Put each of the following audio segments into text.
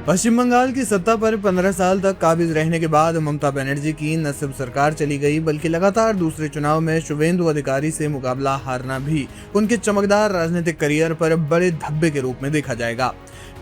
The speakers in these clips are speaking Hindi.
पश्चिम बंगाल की सत्ता पर 15 साल तक काबिज रहने के बाद ममता बनर्जी की न सिर्फ सरकार चली गई बल्कि लगातार दूसरे चुनाव में शुभेंदु अधिकारी से मुकाबला हारना भी उनके चमकदार राजनीतिक करियर पर बड़े धब्बे के रूप में देखा जाएगा।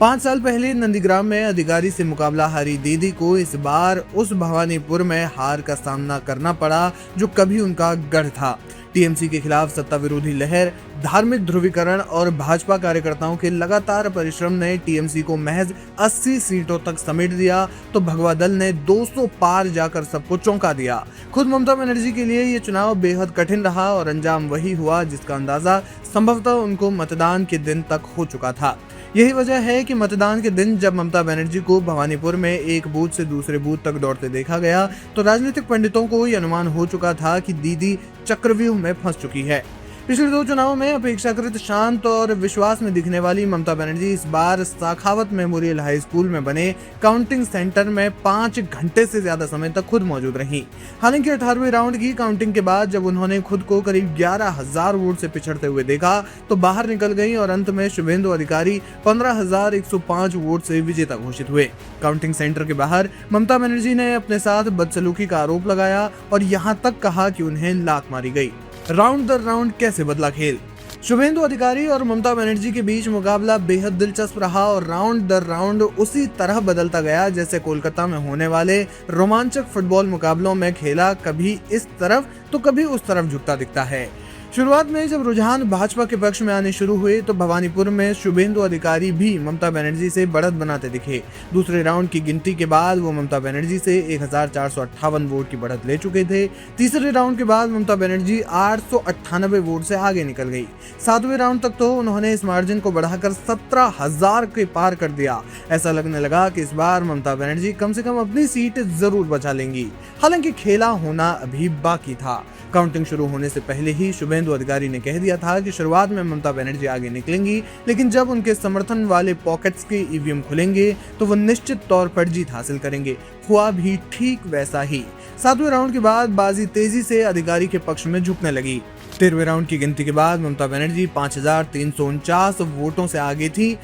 5 साल पहले नंदीग्राम में अधिकारी से मुकाबला हारी दीदी को इस बार उस भवानीपुर में हार का सामना करना पड़ा जो कभी उनका गढ़ था। टीएमसी के खिलाफ सत्ता विरोधी लहर, धार्मिक ध्रुवीकरण और भाजपा कार्यकर्ताओं के लगातार परिश्रम ने टीएमसी को महज 80 सीटों तक समेट दिया तो भगवा दल ने 200 पार जाकर सबको चौंका दिया। खुद ममता बनर्जी के लिए ये चुनाव बेहद कठिन रहा और अंजाम वही हुआ जिसका अंदाजा संभवतः उनको मतदान के दिन तक हो चुका था। यही वजह है कि मतदान के दिन जब ममता बनर्जी को भवानीपुर में एक बूथ से दूसरे बूथ तक दौड़ते देखा गया तो राजनीतिक पंडितों को ये अनुमान हो चुका था कि दीदी चक्रव्यूह में फंस चुकी है। पिछले 2 चुनावों में अपेक्षाकृत शांत और विश्वास में दिखने वाली ममता बनर्जी इस बार साखावत मेमोरियल हाई स्कूल में बने काउंटिंग सेंटर में 5 घंटे से ज्यादा समय तक खुद मौजूद रहीं। हालांकि 18वें राउंड की काउंटिंग के बाद जब उन्होंने खुद को करीब 11,000 वोट से पिछड़ते हुए देखा तो बाहर निकल गई और अंत में शुभेंदु अधिकारी 15,105 वोट से विजेता घोषित हुए। काउंटिंग सेंटर के बाहर ममता बनर्जी ने अपने साथ बदसलूकी का आरोप लगाया और यहाँ तक कहा कि उन्हें लात मारी गई। राउंड दर राउंड कैसे बदला खेल। शुभेंदु अधिकारी और ममता बनर्जी के बीच मुकाबला बेहद दिलचस्प रहा और राउंड दर राउंड उसी तरह बदलता गया जैसे कोलकाता में होने वाले रोमांचक फुटबॉल मुकाबलों में खेला कभी इस तरफ तो कभी उस तरफ झुकता दिखता है। शुरुआत में जब रुझान भाजपा के पक्ष में आने शुरू हुए तो भवानीपुर में शुभेंदु अधिकारी भी ममता बनर्जी से बढ़त बनाते दिखे। दूसरे राउंड की गिनती के बाद वो ममता बनर्जी से 1458 वोट की बढ़त ले चुके थे। तीसरे राउंड के बाद ममता बनर्जी 898 वोट से आगे निकल गई। 7वें राउंड तक तो उन्होंने इस मार्जिन को बढ़ाकर 17,000 के पार कर दिया। ऐसा लगने लगा कि इस बार ममता बनर्जी कम से कम अपनी सीट जरूर बचा लेंगी। हालांकि खेला होना अभी बाकी था। काउंटिंग शुरू होने से पहले ही शुभेंदु अधिकारी ने कह दिया था कि शुरुआत में ममता बनर्जी आगे निकलेंगी, लेकिन जब उनके समर्थन वाले पॉकेट्स के ईवीएम खुलेंगे तो वो निश्चित तौर पर जीत हासिल करेंगे। हुआ भी ठीक वैसा ही। 7वें राउंड के बाद बाजी तेजी से अधिकारी के पक्ष में झुकने लगी। 13वें राउंड की गिनती के बाद ममता बनर्जी 5,349 वोटों से आगे थी।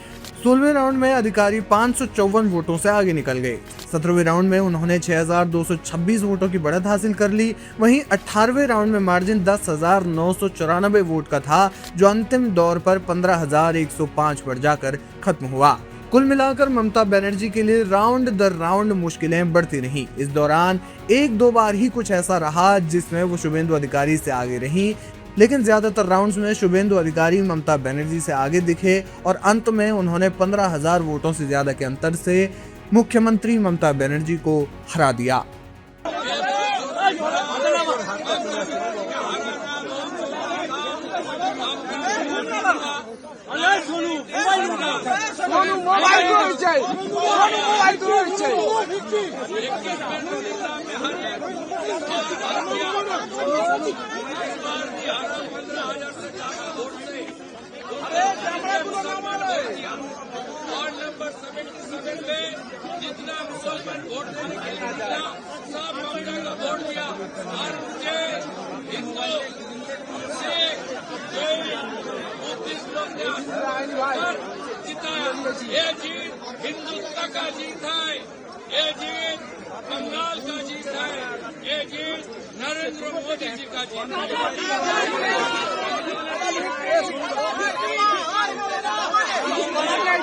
16वें राउंड में अधिकारी 554 वोटों से आगे निकल गए। 17वें राउंड में उन्होंने 6,226 वोटों की बढ़त हासिल कर ली। वहीं 18वें राउंड में मार्जिन 10,994 वोट का था जो अंतिम दौर पर 15,105 पर जाकर खत्म हुआ। कुल मिलाकर ममता बनर्जी के लिए राउंड दर राउंड मुश्किलें बढ़ती रहीं। इस दौरान 1-2 बार ही कुछ ऐसा रहा जिसमें वो शुभेंदु अधिकारी से आगे रहीं, लेकिन ज्यादातर राउंड्स में शुभेंदु अधिकारी ममता बनर्जी से आगे दिखे और अंत में उन्होंने 15,000 वोटों से ज्यादा के अंतर से मुख्यमंत्री ममता बनर्जी को हरा दिया। वार्ड नंबर 77 में जितना मुसलमान वोट देने के लिए निकला सब ममता का वोट दिया और मुझे हिंदू सिख जैन बुद्धिस्ट लोग ने जिताया। ये जीत हिंदुत्व का जीत है, ये जीत बंगाल का जीत है, ये जीत नरेंद्र मोदी जी का जीत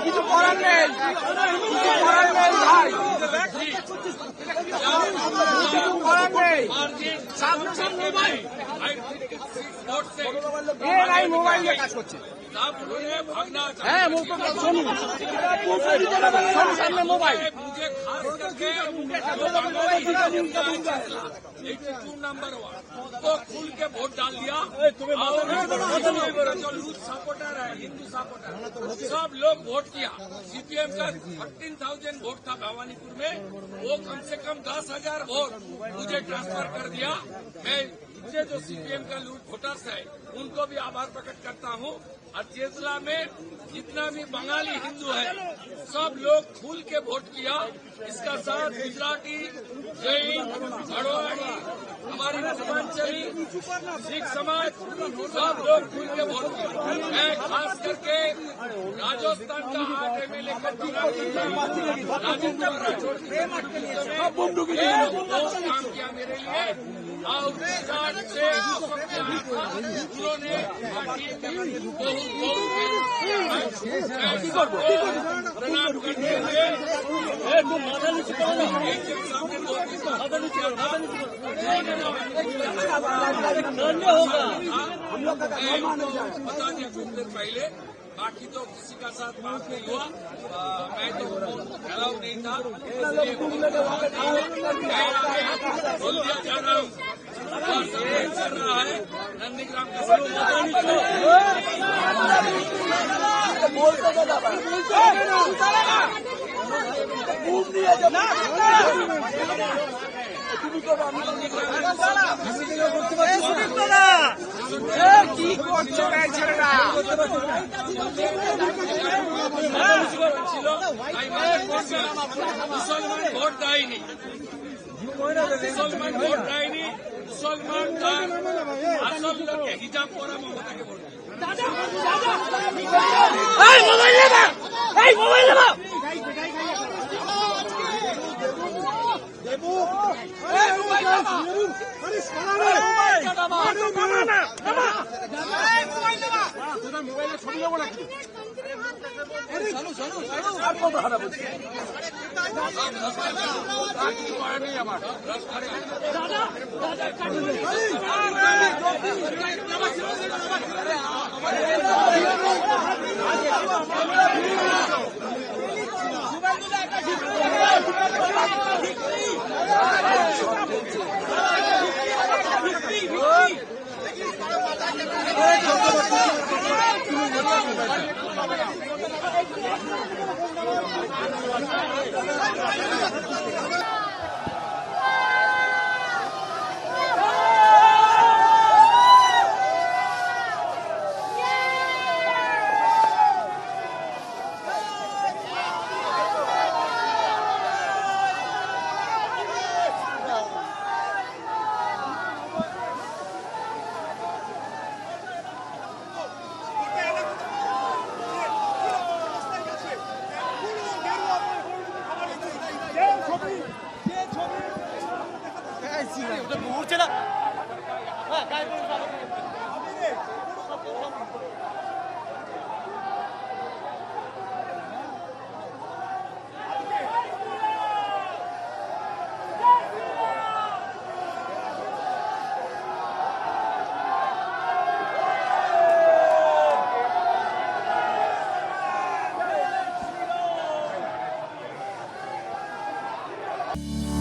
কিছু করার নেই ভাই, কিছু করার নেই। সামনে সামনে ভাই মোবাইল দিয়ে কাজ করছে। হ্যাঁ সামনে মোবাইল मुझे खास करके नंबर 1 को खुल के वोट डाल दिया। जो लूज सपोर्टर है, हिंदू सपोर्टर, सब लोग वोट किया। सीपीएम का 13,000 वोट था भवानीपुर में, वो कम से कम 10,000 वोट मुझे ट्रांसफर कर दिया। मैं इससे जो सीपीएम का वोटर्स है उनको भी आभार प्रकट करता हूँ। और चेतला में जितना भी बंगाली हिंदू है सब लोग खुल के वोट किया। इसका साथ गुजराती, जैन, मारवाड़ी, हमारी पूर्वांचली, सिख समाज सब लोग खुल के वोट किया। मैं खास करके राजस्थान का 8 एमएलए का चुनाव राजेंद्र राठौड़ काम किया मेरे लिए। और गुजरात से उन्होंने प्रणाम करते हुए बता दिया कुछ देर पहले, बाकी तो किसी का साथ बात नहीं हुआ। मैं तो अलाउ नहीं था, इसलिए बोल दिया जा रहा हूँ और संदेश कर रहा है नंदीग्राम का মুসলমান ভোট দেয়নি, মুসলমান ভোট দেয়নি, মুসলমান তার আসল লোককে হিজাব পরা মমতাকে ভোট you